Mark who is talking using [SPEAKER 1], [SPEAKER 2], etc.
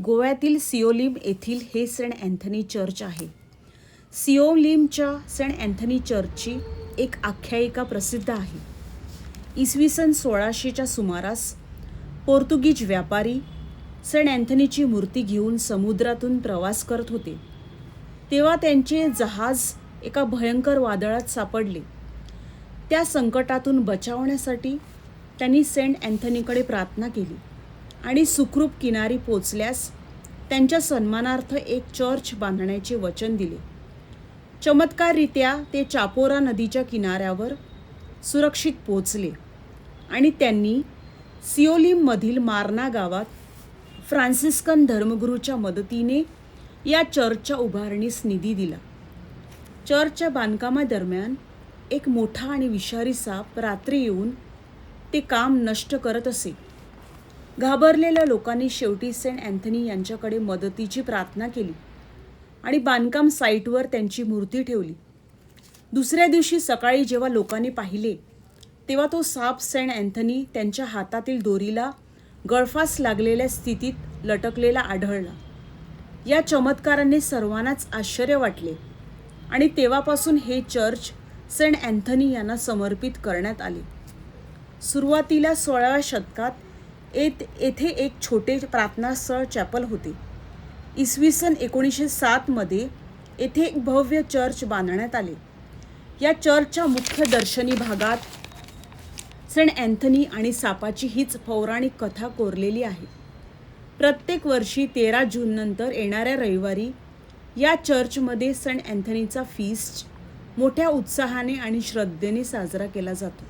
[SPEAKER 1] गोव्यातील सिओलिम येथील हे सेंट अँथनी चर्च आहे. सिओलिमच्या सेंट अँथनी चर्चची एक आख्यायिका प्रसिद्ध आहे. इसवी सन 1600च्या सुमारास पोर्तुगीज व्यापारी सेंट अँथनीची मूर्ती घेऊन समुद्रातून प्रवास करत होते. तेव्हा त्यांचे जहाज एका भयंकर वादळात सापडले. त्या संकटातून बचावण्यासाठी त्यांनी सेंट अँथनीकडे प्रार्थना केली आणि सुखरूप किनारी पोचल्यास त्यांच्या सन्मानार्थ एक चर्च बांधण्याचे वचन दिले. चमत्काररित्या ते चापोरा नदीच्या किनाऱ्यावर सुरक्षित पोचले आणि त्यांनी सिओलिममधील मार्ना गावात फ्रान्सिस्कन धर्मगुरूच्या मदतीने या चर्चच्या उभारणीस निधी दिला. चर्चच्या बांधकामादरम्यान एक मोठा आणि विषारी साप रात्री येऊन ते काम नष्ट करत असे. घाबरलेल्या लोकांनी शेवटी सेंट अँथनी यांच्याकडे मदतीची प्रार्थना केली आणि बांधकाम साईटवर त्यांची मूर्ती ठेवली. दुसऱ्या दिवशी सकाळी जेव्हा लोकांनी पाहिले तेव्हा तो साप सेंट अँथनी त्यांच्या हातातील दोरीला गळफास लागलेल्या स्थितीत लटकलेला आढळला. या चमत्काराने सर्वांनाच आश्चर्य वाटले आणि तेव्हापासून हे चर्च सेंट अँथनी यांना समर्पित करण्यात आले. सुरुवातीला 16व्या शतकात येथे एक छोटे प्रार्थनास्थळ चॅपल होते. इसवी सन 1907 मध्ये येथे एक भव्य चर्च बांधण्यात आले. या चर्चच्या मुख्य दर्शनी भागात सेंट अँथनी आणि सापाची हीच पौराणिक कथा कोरलेली आहे. प्रत्येक वर्षी 13 जूननंतर येणाऱ्या रविवारी या चर्चमध्ये सेंट अँथनीचा फीस्ट मोठ्या उत्साहाने आणि श्रद्धेने साजरा केला जातो.